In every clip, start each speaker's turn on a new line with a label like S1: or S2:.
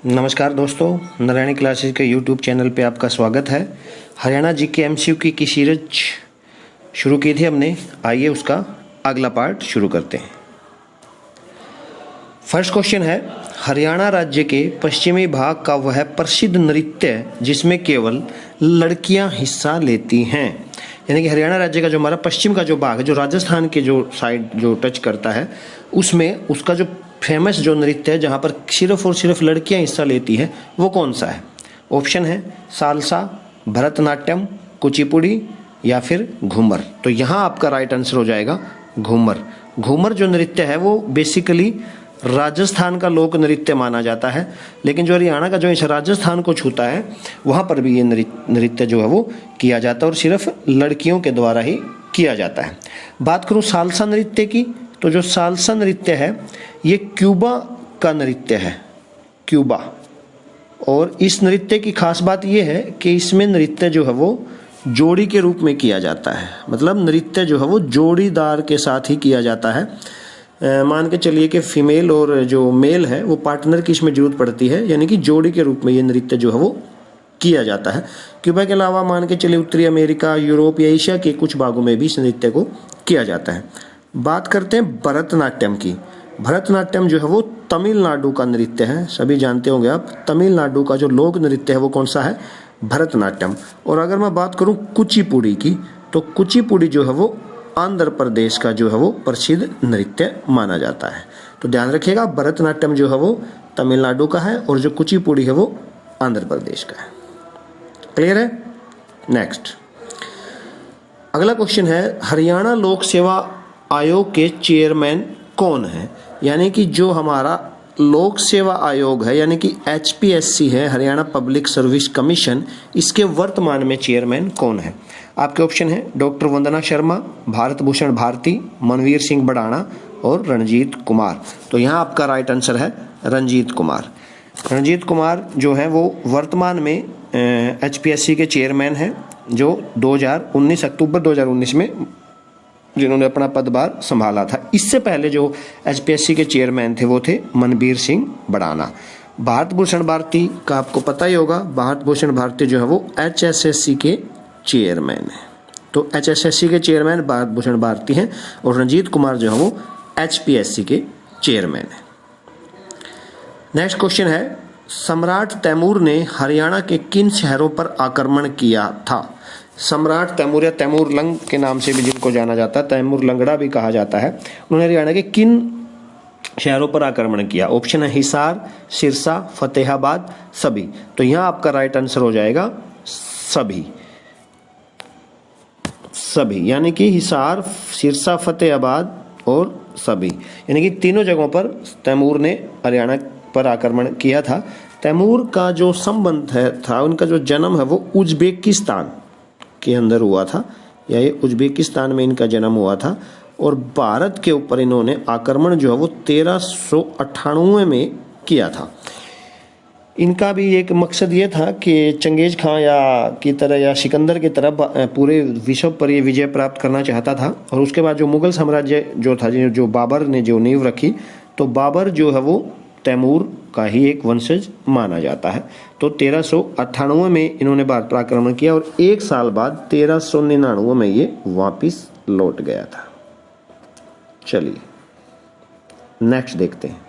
S1: नमस्कार दोस्तों, नारायणी क्लासेस के यूट्यूब चैनल पे आपका स्वागत है। हरियाणा जीके एमसीक्यू की सीरीज शुरू की थी हमने, आइए उसका अगला पार्ट शुरू करते हैं। फर्स्ट क्वेश्चन है, हरियाणा राज्य के पश्चिमी भाग का वह प्रसिद्ध नृत्य जिसमें केवल लड़कियां हिस्सा लेती हैं। यानी कि हरियाणा राज्य का जो हमारा पश्चिम का जो भाग है, जो राजस्थान के जो साइड जो टच करता है, उसमें उसका जो फेमस जो नृत्य है जहाँ पर सिर्फ और सिर्फ लड़कियां हिस्सा लेती हैं, वो कौन सा है? ऑप्शन है सालसा, भरतनाट्यम, कुचिपुड़ी या फिर घूमर। तो यहाँ आपका राइट आंसर हो जाएगा घूमर। घूमर जो नृत्य है वो बेसिकली राजस्थान का लोक नृत्य माना जाता है, लेकिन जो हरियाणा का जो इस राजस्थान को छूता है वहाँ पर भी ये नृत्य जो है वो किया जाता है और सिर्फ लड़कियों के द्वारा ही किया जाता है। बात करूँ सालसा नृत्य की, तो जो सालसा नृत्य है ये क्यूबा का नृत्य है, क्यूबा। और इस नृत्य की खास बात ये है कि इसमें नृत्य जो है वो जोड़ी के रूप में किया जाता है। मतलब नृत्य जो है वो जोड़ीदार के साथ ही किया जाता है। मान के चलिए कि फीमेल और जो मेल है वो पार्टनर की इसमें जरूरत पड़ती है, यानी कि जोड़ी के रूप में ये नृत्य जो है वो किया जाता है। क्यूबा के अलावा मान के चलिए उत्तरी अमेरिका, यूरोप या एशिया के कुछ भागों में भी इस नृत्य को किया जाता है। बात करते हैं भरतनाट्यम की। भरतनाट्यम जो है वो तमिलनाडु का नृत्य है, सभी जानते होंगे आप। तमिलनाडु का जो लोक नृत्य है वो कौन सा है? भरतनाट्यम। और अगर मैं बात करूं कुचिपुड़ी की, तो कुचिपुड़ी जो है वो आंध्र प्रदेश का जो है वो प्रसिद्ध नृत्य माना जाता है। तो ध्यान रखिएगा, भरतनाट्यम जो है वो तमिलनाडु का है और जो कुचिपुड़ी है वो आंध्र प्रदेश का है। क्लियर है? नेक्स्ट अगला क्वेश्चन है, हरियाणा लोक सेवा आयोग के चेयरमैन कौन है? यानी कि जो हमारा लोक सेवा आयोग है, यानी कि HPSC है, हरियाणा पब्लिक सर्विस कमीशन, इसके वर्तमान में चेयरमैन कौन है? आपके ऑप्शन है डॉक्टर वंदना शर्मा, भारत भूषण भारती, मनवीर सिंह बड़ाना और रणजीत कुमार। तो यहाँ आपका राइट आंसर है रणजीत कुमार। रणजीत कुमार जो है वो वर्तमान में HPSC के चेयरमैन हैं, जो 2019 अक्टूबर 2019 में जिन्होंने अपना पदभार संभाला था। इससे पहले जो HPSC के चेयरमैन थे वो थे मनवीर सिंह बड़ाना। भारत भूषण भारती का आपको पता ही होगा, भारत भूषण भारती जो है वो HSSC के चेयरमैन है। तो HSSC के चेयरमैन भारत भूषण भारती हैं और रणजीत कुमार जो है वो HPSC के चेयरमैन है। नेक्स्ट क्वेश्चन है, सम्राट तैमूर ने हरियाणा के किन शहरों पर आक्रमण किया था? सम्राट तैमूर या तैमूर लंग के नाम से भी जिनको जाना जाता है, तैमूर लंगड़ा भी कहा जाता है, उन्होंने हरियाणा के किन शहरों पर आक्रमण किया? ऑप्शन है हिसार, सिरसा, फतेहाबाद, सभी। तो यहाँ आपका राइट आंसर हो जाएगा सभी। सभी यानी कि हिसार, सिरसा, फतेहाबाद और सभी, यानी कि तीनों जगहों पर तैमूर ने हरियाणा पर आक्रमण किया था। तैमूर का जो संबंध था, उनका जो जन्म है वो उज्बेकिस्तान के अंदर हुआ था, या ये उज्बेकिस्तान में इनका जन्म हुआ था। और भारत के ऊपर इन्होंने आक्रमण जो है वो 1398 में किया था। इनका भी एक मकसद ये था कि चंगेज खां की तरह या सिकंदर की तरह पूरे विश्व पर ये विजय प्राप्त करना चाहता था। और उसके बाद जो मुगल साम्राज्य जो था, जो बाबर ने जो नींव रखी, तो बाबर जो है वो तैमूर का ही एक वंशज माना जाता है। तो 1398 में इन्होंने भारत पर आक्रमण किया और एक साल बाद 1399 में ये वापिस लौट गया था। चलिए नेक्स्ट देखते हैं।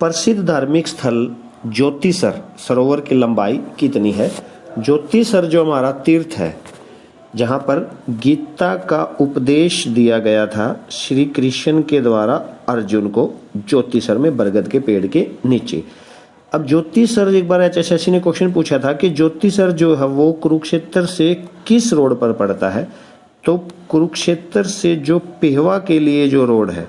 S1: प्रसिद्ध धार्मिक स्थल ज्योतिसर सरोवर की लंबाई कितनी है? ज्योतिसर जो हमारा तीर्थ है, जहाँ पर गीता का उपदेश दिया गया था श्री कृष्ण के द्वारा अर्जुन को, ज्योतिसर में बरगद के पेड़ के नीचे। अब ज्योतिसर, एक बार HSSC ने क्वेश्चन पूछा था कि ज्योतिसर जो है वो कुरुक्षेत्र से किस रोड पर पड़ता है? तो कुरुक्षेत्र से जो पेहवा के लिए जो रोड है,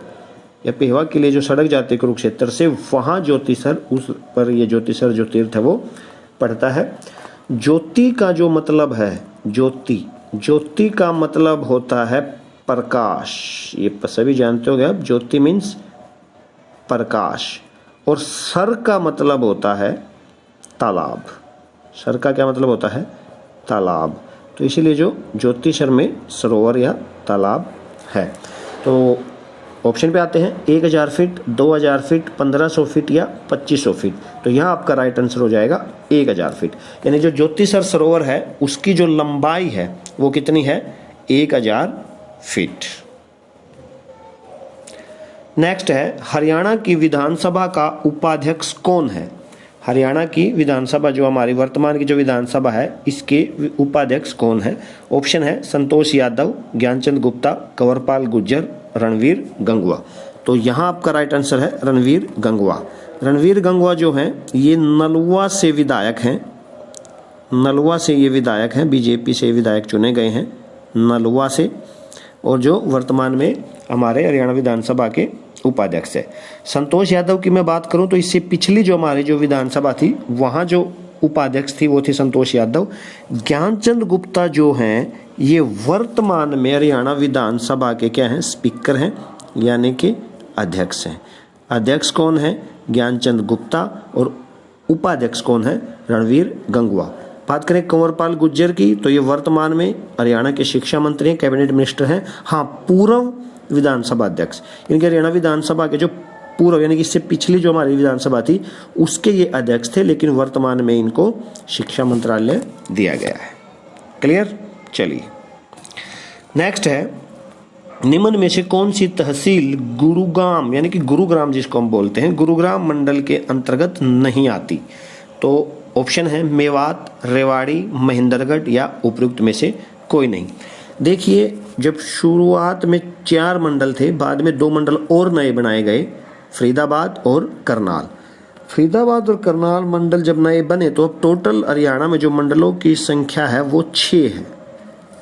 S1: या पेहवा के लिए जो सड़क जाती है कुरुक्षेत्र से, वहाँ ज्योतिसर, उस पर ये ज्योतिसर जो तीर्थ है वो पड़ता है। ज्योति का जो मतलब है, ज्योति का मतलब होता है प्रकाश। ये सभी जानते होंगे आप, ज्योति मीन्स प्रकाश। और सर का मतलब होता है तालाब। सर का क्या मतलब होता है? तालाब। तो इसीलिए जो ज्योतिसर में सरोवर या तालाब है। तो ऑप्शन पे आते हैं 1000 फीट, 2000 फीट, 1500 फीट या 2500 फीट। तो यहाँ आपका राइट आंसर हो जाएगा 1000 फीट। यानी जो ज्योतिसर सरोवर है उसकी जो लंबाई है वो कितनी है? 1000 फीट। नेक्स्ट है, हरियाणा की विधानसभा का उपाध्यक्ष कौन है? हरियाणा की विधानसभा जो हमारी वर्तमान की जो विधानसभा है इसके उपाध्यक्ष कौन है? ऑप्शन है संतोष यादव, ज्ञानचंद गुप्ता, कंवरपाल गुर्जर, रणवीर गंगवा। तो यहाँ आपका राइट आंसर है रणवीर गंगवा। रणवीर गंगवा जो हैं ये नलवा से विधायक हैं, नलवा से ये विधायक हैं, बीजेपी से विधायक चुने गए हैं नलवा से, और जो वर्तमान में हमारे हरियाणा विधानसभा के उपाध्यक्ष है। संतोष यादव की मैं बात करूं तो इससे पिछली जो हमारी जो विधानसभा थी वहां जो उपाध्यक्ष थी वो थी संतोष यादव। ज्ञानचंद गुप्ता जो हैं ये वर्तमान में हरियाणा विधानसभा के क्या हैं? स्पीकर हैं, यानी कि अध्यक्ष हैं। अध्यक्ष कौन है? ज्ञानचंद गुप्ता, और उपाध्यक्ष कौन है? रणवीर गंगवा। बात करें कंवरपाल गुर्जर की तो ये वर्तमान में हरियाणा के शिक्षा मंत्री हैं, कैबिनेट मिनिस्टर हैं। हाँ, पूर्व विधानसभा अध्यक्ष, यानी कि हरियाणा विधानसभा के जो पूर्व यानी कि इससे पिछली जो हमारी विधानसभा थी उसके ये अध्यक्ष थे, लेकिन वर्तमान में इनको शिक्षा मंत्रालय दिया गया है। क्लियर? चलिए नेक्स्ट है, निम्न में से कौन सी तहसील गुरुग्राम यानी कि गुरुग्राम जिसको हम बोलते हैं गुरुग्राम मंडल के अंतर्गत नहीं आती? तो ऑप्शन है मेवात, रेवाड़ी, महेंद्रगढ़ या उपयुक्त में से कोई नहीं। देखिए, जब शुरुआत में 4 मंडल थे, बाद में 2 मंडल और नए बनाए गए, फरीदाबाद और करनाल। फरीदाबाद और करनाल मंडल जब नए बने तो अब टोटल हरियाणा में जो मंडलों की संख्या है वो 6 है,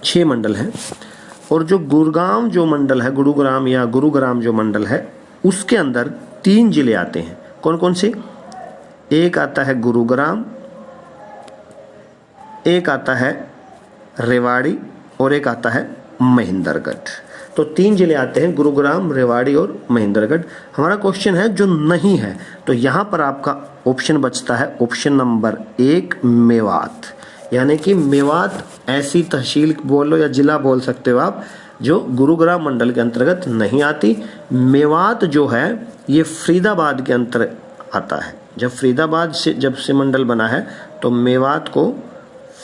S1: 6 मंडल हैं। और जो गुरुग्राम जो मंडल है, गुरुग्राम या गुरुग्राम जो मंडल है उसके अंदर 3 जिले आते हैं। कौन कौन से? एक आता है गुरुग्राम, एक आता है रेवाड़ी और एक आता है महेंद्रगढ़। तो 3 जिले आते हैं, गुरुग्राम, रेवाड़ी और महेंद्रगढ़। हमारा क्वेश्चन है जो नहीं है, तो यहाँ पर आपका ऑप्शन बचता है ऑप्शन नंबर 1 मेवात। यानी कि मेवात ऐसी तहसील बोलो या जिला बोल सकते हो आप जो गुरुग्राम मंडल के अंतर्गत नहीं आती। मेवात जो है ये फरीदाबाद के अंतर आता है। जब फरीदाबाद से जब से मंडल बना है तो मेवात को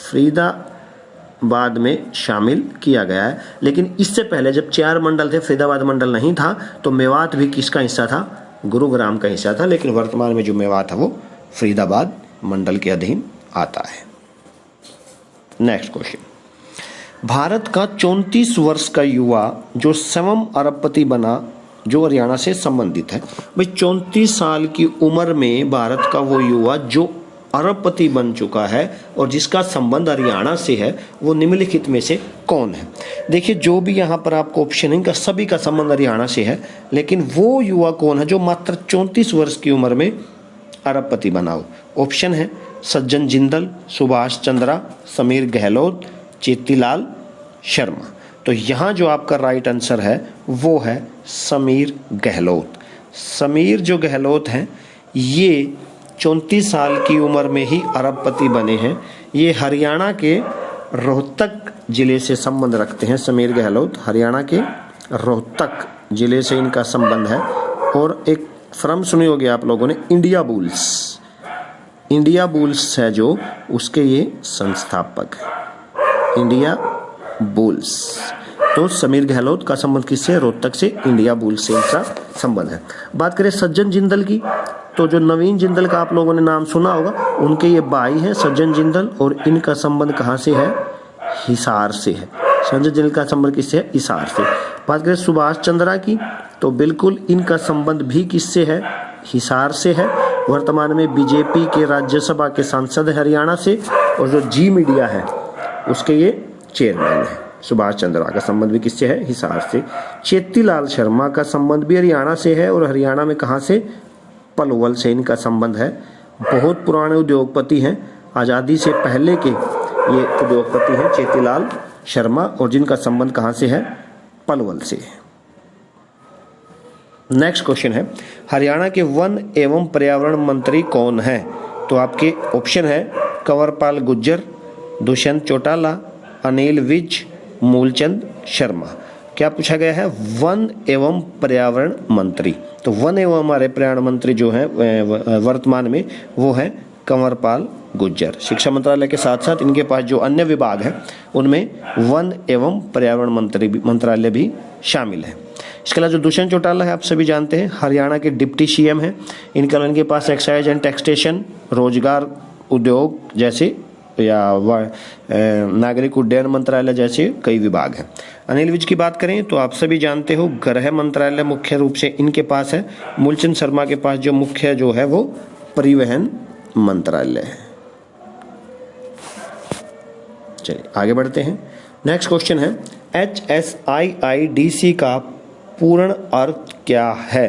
S1: फरीदाबाद में शामिल किया गया है। लेकिन इससे पहले जब 4 मंडल थे, फरीदाबाद मंडल नहीं था, तो मेवात भी किसका हिस्सा था? गुरुग्राम का हिस्सा था। लेकिन वर्तमान में जो मेवात है वो फरीदाबाद मंडल के अधीन आता है। नेक्स्ट क्वेश्चन, भारत का 34 वर्ष का युवा जो स्वयं अरबपति बना जो हरियाणा से संबंधित है। भाई 34 साल की उम्र में भारत का वो युवा जो अरबपति बन चुका है और जिसका संबंध हरियाणा से है वो निम्नलिखित में से कौन है? देखिए, जो भी यहाँ पर आपको ऑप्शन है इनका सभी का संबंध हरियाणा से है, लेकिन वो युवा कौन है जो मात्र 34 वर्ष की उम्र में अरबपति बना हो? ऑप्शन है सज्जन जिंदल, सुभाष चंद्रा, समीर गहलोत, चेतीलाल शर्मा। तो यहाँ जो आपका राइट आंसर है वो है समीर गहलोत। समीर जो गहलोत हैं ये 34 साल की उम्र में ही अरबपति बने हैं। ये हरियाणा के रोहतक जिले से संबंध रखते हैं। समीर गहलोत हरियाणा के रोहतक जिले से इनका संबंध है। और एक फर्म सुनी होगी आप लोगों ने, इंडिया बुल्स, इंडिया बुल्स है जो उसके ये संस्थापक है, इंडिया बुल्स। तो समीर गहलोत का संबंध किससे? रोहतक से, इंडिया बुल्स से इनका संबंध है। बात करें सज्जन जिंदल की तो जो नवीन जिंदल का आप लोगों ने नाम सुना होगा, उनके ये भाई हैं सज्जन जिंदल, और इनका संबंध कहाँ से है? हिसार से है। सज्जन जिंदल का संबंध किससे है? हिसार से। बात करें सुभाष चंद्रा की तो बिल्कुल इनका संबंध भी किससे है? हिसार से है। वर्तमान में बीजेपी के राज्यसभा के सांसद है हरियाणा से, और जो जी मीडिया है उसके ये चेयरमैन है। सुभाष चंद्रा का संबंध भी किससे है? हिसार से। चेतीलाल शर्मा का संबंध भी हरियाणा से है, और हरियाणा में कहाँ से? पलवल से इनका संबंध है। बहुत पुराने उद्योगपति हैं, आज़ादी से पहले के ये उद्योगपति हैं चेतीलाल शर्मा, और जिनका संबंध कहाँ से है? पलवल से। नेक्स्ट क्वेश्चन है, हरियाणा के वन एवं पर्यावरण मंत्री कौन है? तो आपके ऑप्शन है कंवरपाल गुर्जर, दुष्यंत चौटाला, अनिल विज, मूलचंद शर्मा। क्या पूछा गया है? वन एवं पर्यावरण मंत्री। तो वन एवं हमारे पर्यावरण मंत्री जो है वर्तमान में वो है कंवरपाल गुर्जर। शिक्षा मंत्रालय के साथ साथ इनके पास जो अन्य विभाग है उनमें वन एवं पर्यावरण मंत्रालय भी शामिल है। इसके अलावा जो दुष्यंत चौटाला है आप सभी जानते हैं, हरियाणा के डिप्टी सीएम हैं। इनके पास एक्साइज एंड टैक्सेशन, रोजगार, उद्योग जैसे या नागरिक उड्डयन मंत्रालय जैसे कई विभाग हैं। अनिल विज की बात करें तो आप सभी जानते हो गृह मंत्रालय मुख्य रूप से इनके पास है। मूलचंद शर्मा के पास जो मुख्य जो है वो परिवहन मंत्रालय है। चलिए आगे बढ़ते हैं। नेक्स्ट क्वेश्चन है HSIIDC का पूर्ण अर्थ क्या है?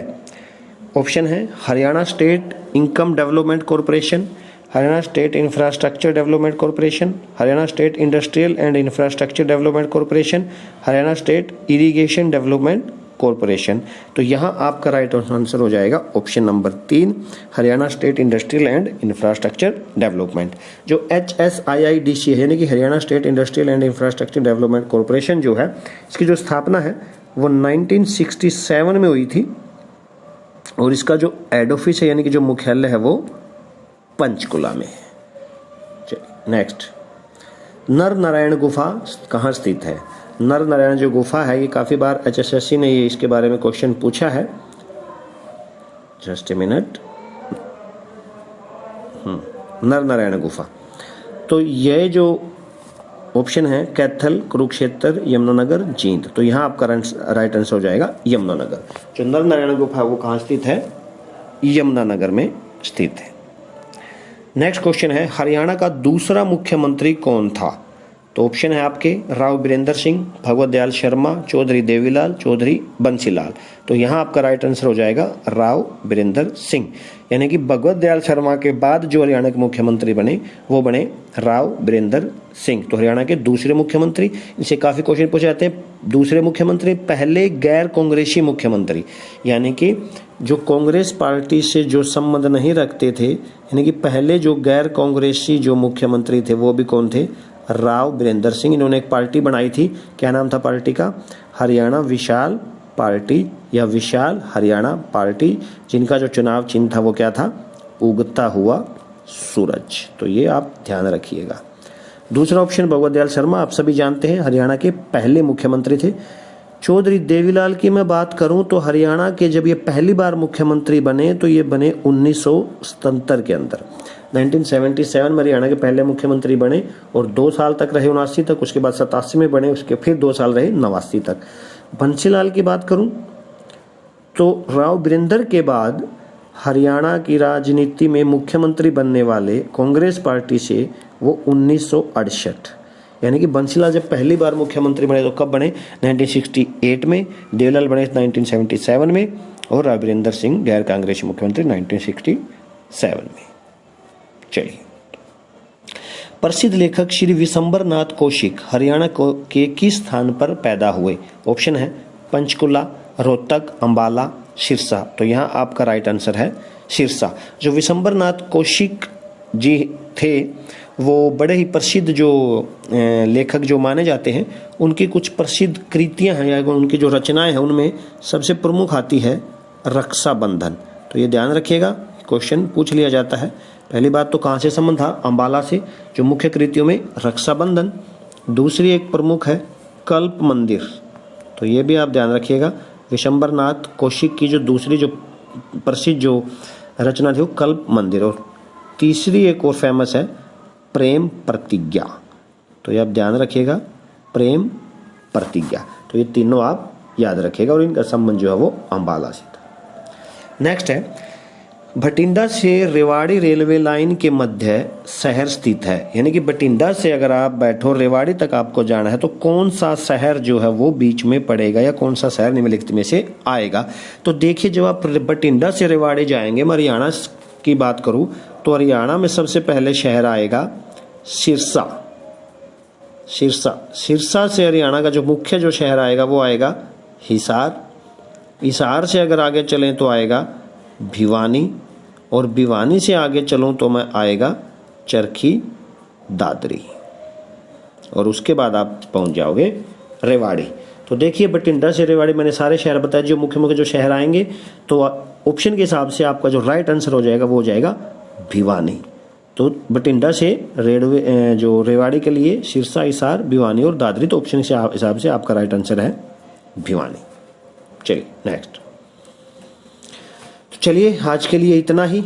S1: ऑप्शन है Haryana state income development corporation, Haryana state infrastructure development corporation, Haryana state industrial and infrastructure development corporation, Haryana state irrigation development corporation. तो यहाँ आपका राइट आंसर हो जाएगा option number 3, Haryana state industrial and infrastructure development. जो HSIIDC है यानी कि Haryana state industrial and infrastructure development corporation जो है, इसकी जो स्थापना है वो 1967 में हुई थी और इसका जो हेड ऑफिस है यानी कि जो मुख्यालय है वो पंचकुला में है। चलिए नेक्स्ट, नर नारायण गुफा कहाँ स्थित है? नर नारायण जो गुफा है ये काफी बार HSSC ने ये इसके बारे में क्वेश्चन पूछा है। Just a minute. नर नारायण गुफा, तो ये जो ऑप्शन है कैथल, कुरुक्षेत्र, यमुनानगर, जींद, तो यहाँ आपका राइट आंसर हो जाएगा यमुनानगर। जो नर नारायण गुफा वो कहाँ स्थित है? यमुनानगर में स्थित है। नेक्स्ट क्वेश्चन है हरियाणा का दूसरा मुख्यमंत्री कौन था? तो ऑप्शन है आपके राव बीरेंद्र सिंह, भगवत दयाल शर्मा, चौधरी देवीलाल, चौधरी बंसीलाल। तो यहाँ आपका राइट आंसर हो जाएगा राव बीरेंद्र सिंह, यानी कि भगवत दयाल शर्मा के बाद जो हरियाणा के मुख्यमंत्री बने वो बने राव बीरेंद्र सिंह। तो हरियाणा के दूसरे मुख्यमंत्री, इनसे काफी क्वेश्चन पूछे जाते हैं। दूसरे मुख्यमंत्री, पहले गैर कांग्रेसी मुख्यमंत्री, यानी कि जो कांग्रेस पार्टी से जो संबंध नहीं रखते थे, यानी कि पहले जो गैर कांग्रेसी जो मुख्यमंत्री थे वो भी कौन थे? राव बीरेंद्र सिंह। इन्होंने एक पार्टी बनाई थी, क्या नाम था पार्टी का? हरियाणा विशाल पार्टी या विशाल हरियाणा पार्टी, जिनका जो चुनाव चिन्ह था वो क्या था? उगता हुआ सूरज। तो ये आप ध्यान रखिएगा। दूसरा ऑप्शन भगवत दयाल शर्मा, आप सभी जानते हैं हरियाणा के पहले मुख्यमंत्री थे। चौधरी देवीलाल की मैं बात करूं तो हरियाणा के जब ये पहली बार मुख्यमंत्री बने तो ये बने 1977 के अंदर। 1977 में हरियाणा के पहले मुख्यमंत्री बने और 2 साल तक रहे 79 तक, उसके बाद 87 में बने, उसके फिर 2 साल रहे 89 तक। बंसीलाल की बात करूं तो राव बीरेंद्र के बाद हरियाणा की राजनीति में मुख्यमंत्री बनने वाले कांग्रेस पार्टी से वो 1968, यानी कि बंसीलाल जब पहली बार मुख्यमंत्री बने तो कब बने? 1968 में, देवीलाल बने 1977 में और राव बीरेंद्र सिंह गैर कांग्रेसी मुख्यमंत्री 1967 में। चलिए, प्रसिद्ध लेखक श्री विशंबर नाथ कौशिक हरियाणा के किस स्थान पर पैदा हुए? ऑप्शन है पंचकुला, रोहतक, अंबाला, सिरसा। तो यहाँ आपका राइट आंसर है सिरसा। जो विशंबर नाथ कौशिक जी थे वो बड़े ही प्रसिद्ध जो लेखक जो माने जाते हैं, उनकी कुछ प्रसिद्ध कृतियां हैं या उनकी जो रचनाएं हैं उनमें सबसे प्रमुख आती है रक्षाबंधन। तो ये ध्यान रखिएगा, क्वेश्चन पूछ लिया जाता है। पहली बात तो कहाँ से संबंध था? अंबाला से। जो मुख्य कृतियों में रक्षाबंधन। दूसरी एक प्रमुख है कल्प मंदिर, तो ये भी आप ध्यान रखिएगा। विशंबर नाथ कौशिक की जो दूसरी जो प्रसिद्ध जो रचना थी वो कल्प मंदिर। और तीसरी एक और फेमस है प्रेम प्रतिज्ञा। तो ये आप ध्यान रखिएगा, प्रेम प्रतिज्ञा। तो ये तीनों आप याद रखिएगा और इनका संबंध जो है वो अंबाला से था। नेक्स्ट है भटिंडा से रेवाड़ी रेलवे लाइन के मध्य शहर स्थित है, यानी कि भटिंडा से अगर आप बैठो रेवाड़ी तक आपको जाना है तो कौन सा शहर जो है वो बीच में पड़ेगा या कौन सा शहर निम्नलिखित में से आएगा? तो देखिए, जब आप भटिंडा से रेवाड़ी जाएंगे, मैं हरियाणा की बात करूं तो हरियाणा में सबसे पहले शहर आएगा सिरसा। सिरसा से हरियाणा का जो मुख्य जो शहर आएगा वो आएगा हिसार। हिसार से अगर आगे चलें तो आएगा भिवानी, और भिवानी से आगे चलूं तो मैं आएगा चरखी दादरी, और उसके बाद आप पहुंच जाओगे रेवाड़ी। तो देखिए बठिंडा से रेवाड़ी मैंने सारे शहर बताए जो मुख्य मुख्य जो शहर आएंगे, तो ऑप्शन के हिसाब से आपका जो राइट आंसर हो जाएगा वो हो जाएगा भिवानी। तो बठिंडा से जो रेवाड़ी के लिए सिरसा, हिसार, भिवानी और दादरी, तो ऑप्शन के हिसाब से आपका राइट आंसर है भिवानी। चलिए नेक्स्ट। तो चलिए आज के लिए इतना ही।